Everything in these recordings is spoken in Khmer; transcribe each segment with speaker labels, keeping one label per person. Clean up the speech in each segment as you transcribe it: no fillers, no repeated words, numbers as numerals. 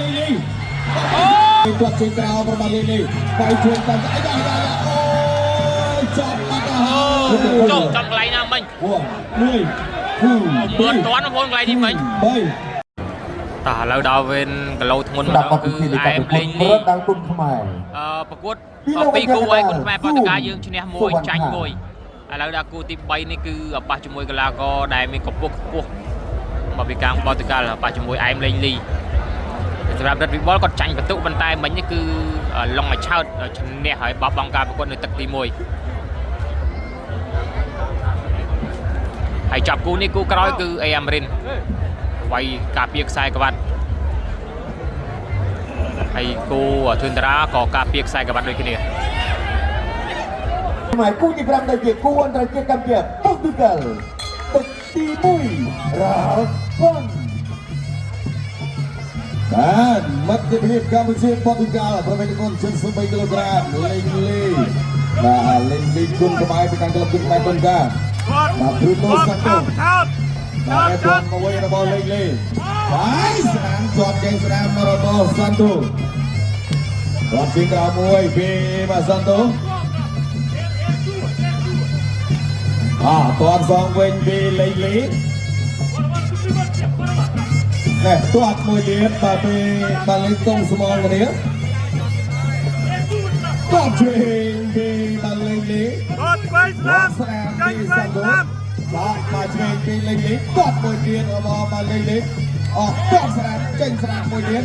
Speaker 1: លីលីគាត់ជើងក្រៅរបស់លីលីបាយជួយតាមអីដល់អូចាប់បាត់ហើយ
Speaker 2: ចុះចាប់កន្លែងណាមិញ
Speaker 1: មួយ2
Speaker 2: មិនតាន់បងកន្លែងនេះមិញ
Speaker 1: 3
Speaker 2: តើឥឡូវដល់វេនគីឡូធ្ងន់ម្ដងគឺអែមលេងលី
Speaker 3: ដល់គុណខ្មែរ
Speaker 2: ប្រកួតពីគូហើយគុណខ្មែរប៉ូទុយហ្គាល់យើងឈ្នះ1ចាញ់1ឥឡូវដល់គូទី3នេះគឺប៉ះជាមួយកីឡាករដែលមានកម្ពស់ខ្ពស់មកពីខាងប៉ូទុយហ្គាល់ប៉ះជាមួយអែមលេងលីសម្រាប់រ៉ាត់វីបលគាត់ចាញ់បន្ទុកប៉ុន្តែមិញនេះគឺឡុងឲ្យឆើតឈ្នះហើយបោះបង់ការប្រកួតនៅទឹកទី1ហើយចាប់គូនេះគូក្រោយគឺអេអាមរិនវាយការពារខ្សែក្បាត់ហើយគូធឿនតារាក៏ការពារខ្សែក្បាត់ដូចគ្នា
Speaker 3: ខ្មែរគូទី5ដែលជាគូអន្តរជាតិកម្ពុជាប៉ូទុយហ្គាល់ទឹកទី1រ៉ាវ៉ាន់
Speaker 1: បានមិត្តភាពកម្ពុជាប៉ូទុយហ្គាល់ប្រវែងគុណ73គីឡូក្រាមលេងលីបាទលេងលីគុណក្បែរពីខាងក្លឹបគុណខ្មែរគុនកាបាទព្រូតូសាន់តូបាទជាប់មកវិញរបស់លេងលីហើយស្នាមជាប់ចេញស្នាមរបស់សាន់តូគាត់ជាក្រៅមួយពីបាទសាន់តូតាន់សងវិញពីលេងលីនេះតាត់មួយទៀតបាទពីបាទលេងកុងស្មងគ្នាតាត់ជើងពីបាទលេងលីតាត់បីស្នាមចាញ់ស្នាមបាទមកជើងពីលេងលីតាត់មួយទៀតរបស់បាទលេងលីតាត់ស្នាមចេញស្នាមមួយទៀត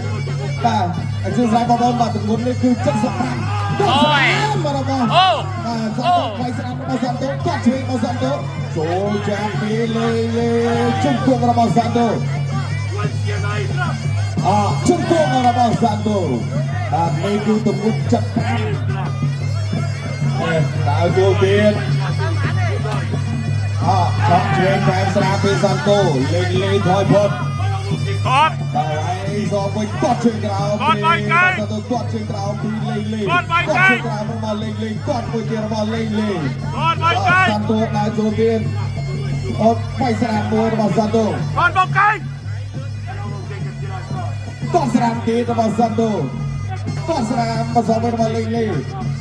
Speaker 1: បាទអញ្ចឹងស្រាយបងប្អូនបាទទង្វើនេះគឺ75តាត់ស្នាមរបស់បាទបាយស្នាមរបស់សាន់តូតាត់ជើងរបស់សាន់តូចូលចាំពីលេងលីជុំគង់របស់សាន់តូជុំគង់របស់សាន់តូបាទនេះគឺទង្វើចិត្តដើរចូលទៀតឆក់ជើងតាមស្នាមពីសាន់តូលេងលីថយផុតគាត់ដល់ឯងសងវិញគាត់ជើងក្រោមពីសាន់តូគាត់ជើងក្រោមពីលេងលីគាត់ជើងក្រោមរបស់លេងលីគាត់មួយទៀតរបស់លេងលីសាន់តូដើរចូលទៀតបាយស្នាមមួយរបស់សាន់តូគាត់មកកែងគាត់ស្នាមទៀតរបស់សាន់តូគាត់ស្នាមមកសងវិញរបស់លេងលី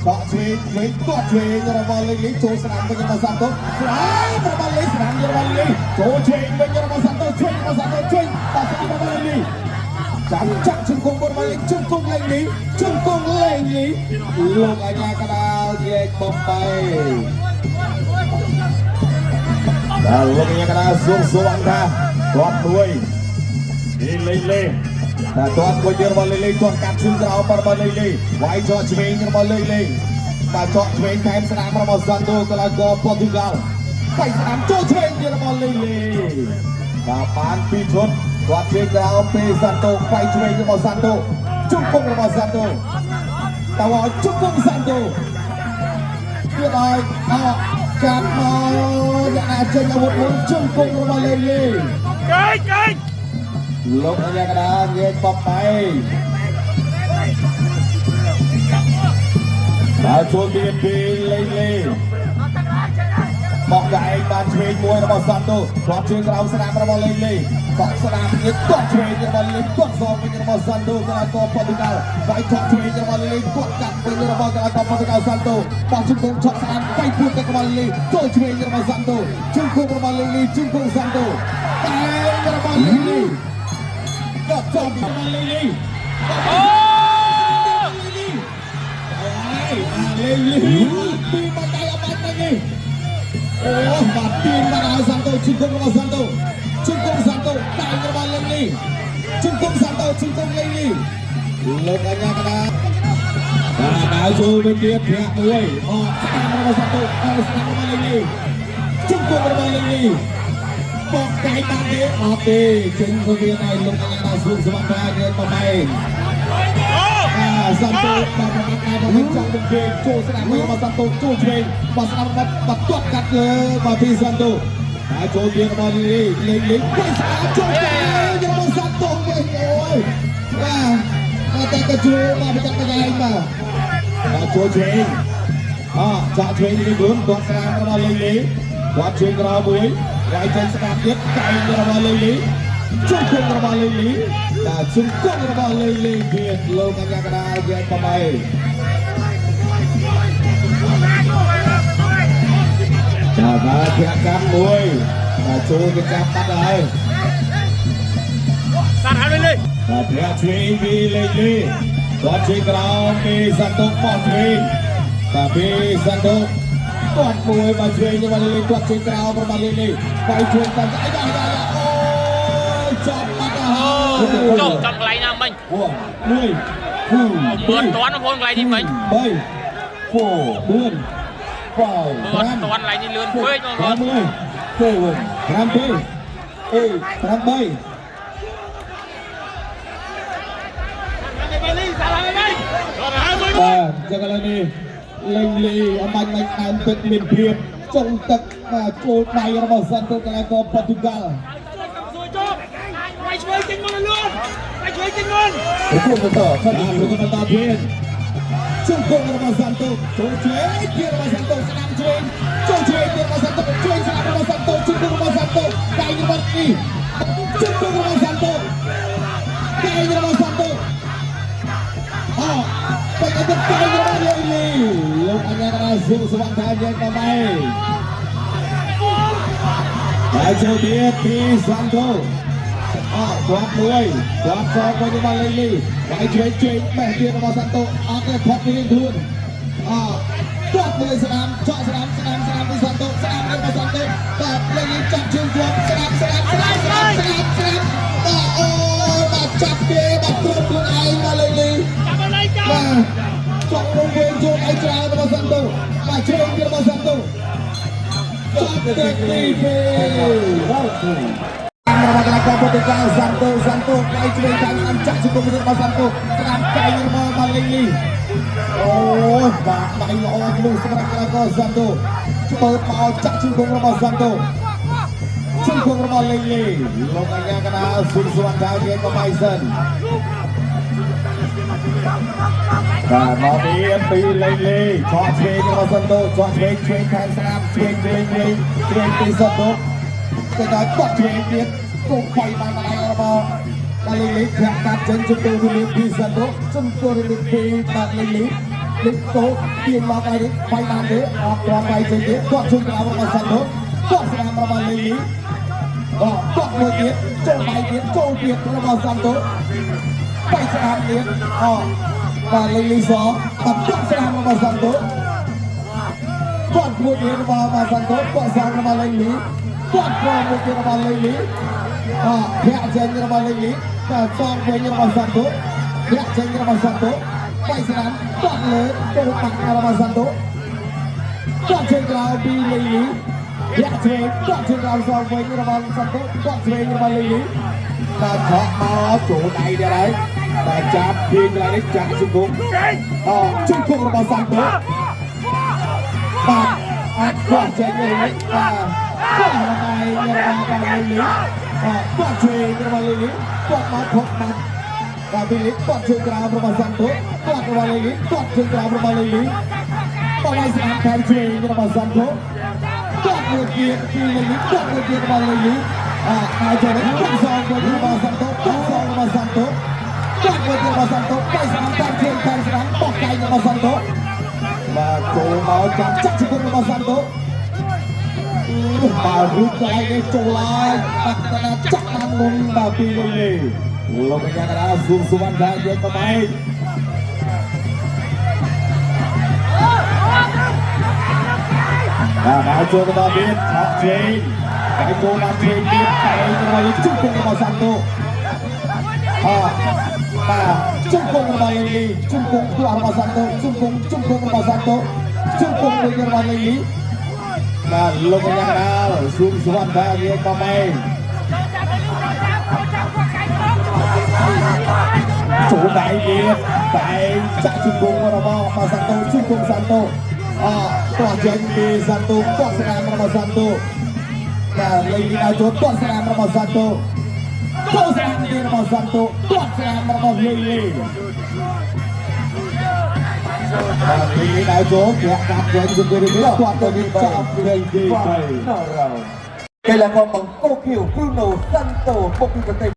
Speaker 1: ឆក់ឆ្វេងវិញគាត់ឆ្វេងរបស់លេងលីចូលស្នាមវិញរបស់សាន់តូស្រាយរបស់លេងស្នាមរបស់លេងចូលឆ្វេងវិញរបស់សាន់តូឆ្វេងរបស់សាន់តូឆ្វេងបាទស្នាមរបស់លេងលីចាំចាក់ជង្គង់របស់លេងជង្គង់លេងលីជង្គង់លេងលីលោកអាញាកដាលជាបំបីដល់លោកអាញាកដាលសុំសួរថាគាត់មួយលេងលីតែទាត់មួយទៀតរបស់លេងលីទាត់កាត់ឈឹងក្រោមរបស់លេងលីវាយចោះឆ្វេងរបស់លេងលីបាទចោះឆ្វេងថែមស្នាមរបស់សាន់តូកីឡាករប៉ូទុយហ្គាល់បាយស្នាមចូលឆ្វេងទៀតរបស់លេងលីបាទបានពីឈុតគាត់ជើងក្រោមពីសាន់តូបាយឆ្វេងរបស់សាន់តូជង្គង់របស់សាន់តូតើឲ្យជង្គង់សាន់តូទៀតឲ្យកាត់មកអ្នកណាចេញអាវុធមួយជង្គង់របស់លេងលីកេងលោកអាញាកដាលងាយបបបែដើរចូលទៀតពីលេងលីមកកែងបានឆ្វេងមួយរបស់សាន់តូគាត់ជើងក្រោមស្នាមរបស់លេងលីគាត់ស្នាមទៀតគាត់ឆ្វេងរបស់លេងគាត់សងវិញរបស់សាន់តូកីឡាករប៉ូទុយហ្គាល់វាយឆក់ឆ្វេងរបស់លេងគាត់កាត់វិញរបស់កីឡាករប៉ូទុយហ្គាល់សាន់តូបោះជង្គង់ឆក់ស្នាមវាយពួតទៅរបស់លេងចូលឆ្វេងរបស់សាន់តូជង្គង់របស់លេងលីជង្គង់សាន់តូកែងរបស់លេងលីគាត់ចូលពីរបស់លេងលីលេងលីពីបាត់ដៃអបាត់នេះបាត់ពីបាត់ឲ្យសាន់តូជង្គង់របស់សាន់តូជង្គង់សាន់តូដៃរបស់លេងលីជង្គង់សាន់តូជង្គង់លេងលីលោកអាញាកដាបាទដើរចូលវិញទៀតប្រាក់មួយស្នាមរបស់សាន់តូស្នាមរបស់លេងលីជង្គង់របស់លេងលីបកកែងបានទេអត់ទេចេញទៅទៀតហើយលោកអាញាកដាស្រុកសវណ្ណរាជរៀនបបែងសាន់តូបានប្រមាថតែមិនចង់ទៅគេចូលស្នាមរបស់សាន់តូចូលឆ្វេងបាទស្នាមបាត់ទាត់កាត់លើបាទពីសាន់តូហើយចូលទៀតរបស់លេងលេងពីស្នាមចូលឆ្វេងរបស់សាន់តូវិញអូយបាទតែក៏ជួយបាទបិទបញ្ញាបាទចូលឆ្វេងចាក់ឆ្វេងនេះខ្លួនគាត់ស្នាមរបស់លេងគាត់ជួយក្រោយមួយវាយចេញស្នាមទៀតកែងរបស់លេង ជង្គង់របស់លេងលីបាទជង្គង់របស់លេងលីទៀតលោកកញ្ញាកណ្ដាលយើងប្របីបាទបាទធាក់កាប់មួយបាទចូលទៅចាប់បាត់ហើយសាត់ហើយលេងបាទធាក់ឆ្វេងពីលេងលីគាត់ជួយក្រោមពីសន្តុកបោះឆ្វេងបាទពីសន្តុកគាត់មួយបាទឆ្វេងរបស់លេងលីគាត់ជួយក្រោមរបស់លេងលីបាយជួយតាមស្អីដល់អូចាប់បាត់ហើយ
Speaker 2: ចូលចង់កន្លែងណាមិញ
Speaker 1: 1 2
Speaker 2: មើលតាន់បងប្អូនកន្លែងនេះមិញ
Speaker 1: 3 4 5
Speaker 2: មើលតាន់កន្លែងនេះលឿនពេកបងប្អូន
Speaker 1: 7 8 បាទចឹងឥឡូវនេះលេងលីអំបញ្ញមិនដើមទឹកមានភាពចុងទឹកបាទចូលដៃរបស់សាន់តូកីឡាករប៉ូទុយហ្គាល់
Speaker 4: បាយឆ្វេងចេញមកលឿនបាយឆ្វេងចេញមក
Speaker 1: លោកបន្តទៀតជង្គង់របស់សាន់តូចូលឆ្វេងទៀតរបស់សាន់តូស្ដាំឆ្វេងចូលឆ្វេងទៀតរបស់សាន់តូឆ្វេងស្ដាំរបស់សាន់តូជង្គង់របស់សាន់តូដៃរបស់នេះជង្គង់របស់សាន់តូដៃរបស់សាន់តូទៅទៅទៅរបស់លេងលីលោកអញ្ញាកណ្ដាលសុខសវណ្ណថាយើងក៏ដែរហើយចូលទៀតពីសាន់តូគាត់មួយគាត់សងវិញរបស់លេងលីហើយជួយបេះទៀតរបស់សាន់តូអត់ទេផុតពីខ្លួនគាត់មួយស្ដាំចော့ស្ដាំពីសាន់តូស្ដាំរបស់សាន់តូបាទលេងលីចាប់ជើងជាប់ស្ដាំអូបាទចាប់គេបាទគ្រប់ខ្លួនឯងមកលេងលីបាទចង់រងវិញចូលឯច្រើនរបស់សាន់តូបាទជួយទៀតរបស់សាន់តូចាប់ទេពីរបស់កីឡាករប៉ូទុយហ្គាល់សាន់តូដៃឆ្វេងខាងស្ដាំចាក់ជង្គង់របស់សាន់តូស្ដាំកែងរបស់លេងលីអូបាទដៃល្អនោះសម្រាប់កីឡាករសាន់តូធ្វើមកចាក់ជង្គង់របស់សាន់តូជង្គង់របស់លេងលីលោកអញ្ញាកណ្ដាលសុខសវណ្ណថាយើងក៏បាយសិនបាទមកពីលេងលីឆក់ឆ្វេងរបស់សាន់តូឆក់ឆ្វេងខាងស្ដាំឆ្វេងពីសាន់តូទៅដល់គាត់ឆ្វេងទៀតគោໄฟបានដៃរបស់លេងលីធាក់កាត់ចេញជង្គង់ពីសាន់តូជង្គង់ពីបាទលេងលីលេងតូទាញមកឲ្យនេះໄฟបានទេអត់គាត់ໄฟចេញទៀតគាត់ជង្គង់របស់សាន់តូគាត់ស្ដាំរបស់លេងលីគាត់មួយទៀតចូលដៃទៀតចូលទៀតរបស់សាន់តូไปสนามเลี้ยงបាទលេងលីសបាទគាត់ស្ដាំរបស់សាន់តូគាត់មួយទៀតរបស់សាន់តូគាត់ស្ដាំរបស់លេងលីគាត់ប្រមួយទៀតរបស់លេងលីធាក់ចេញរបស់លេងលីបាទសងវិញរបស់សាន់តូធាក់ចេញរបស់សាន់តូไปสนามគាត់លើចូលបាក់របស់សាន់តូគាត់ជើងក្រោយពីលេងលីធាក់ចេញគាត់ជើងក្រោយសងវិញរបស់សាន់តូគាត់ឆ្វេងរបស់លេងលីបាទឆក់មកចូលដៃទៀតហើយបាទចាប់ពីកន្លែងនេះចាក់ជង្គង់ជង្គង់របស់សាន់តូបាទអាចគាត់ចេញទៅនេះបាទគាត់មកដៃរបស់លេងលីគាត់ជួយរបស់លេងលីគាត់មកផុតបាត់បាទពីនេះគាត់ជួយក្រៅរបស់សាន់តូគាត់របស់លេងលីគាត់ជួយក្រៅរបស់លេងលីបាទឲ្យស្អាតថែមជួយរបស់សាន់តូគាត់មួយទៀតពីលេងលីគាត់មួយទៀតរបស់លេងលីហើយចូលនេះគាត់សងវិញរបស់សាន់តូគាត់សងរបស់សាន់តូគាត់មួយទៀតរបស់សាន់តូไปស្អាតតាមជើងតាមស្ដាំបោះកែងរបស់សាន់តូបាទចូលមកចាប់ចាក់ជង្គង់របស់សាន់តូបាទរូបកន្លែងនេះចូលឡើងបាទកណ្ដាលចាក់បានមុនបាទពីលេងលីលោកកញ្ញាកណ្ដាលសុខសវណ្ណថាយើងក៏បែកបាទចូលទៅដល់ទៀតឆក់ជេងកែគោឡើងជេងទៀតកែរបស់ជង្គង់របស់សាន់តូបាទជង្គង់របស់លេងលីជង្គង់របស់សាន់តូជង្គង់របស់សាន់តូជង្គង់របស់លេងលីបាទលោកកញ្ញាកណ្ដាលសុខសវណ្ណថាយើងក៏បែកចូលដៃទៀតតែចាក់ជង្គង់របស់សាន់តូជង្គង់សាន់តូគាត់ចេញពីសាន់តូគាត់ស្ដាំរបស់សាន់តូបាទលេងដល់ចូលគាត់ស្ដាំរបស់សាន់តូចូលស្ដាំទៀតរបស់សាន់តូគាត់ស្ដាំរបស់លេងលីបាទលេងដល់ចូលគាត់កាត់ចេញជង្គង់នេះគាត់ទៅនេះចាប់លេងទី3
Speaker 3: កីឡាករបង្គោលខៀវ Bruno Santos មកពីប្រទេស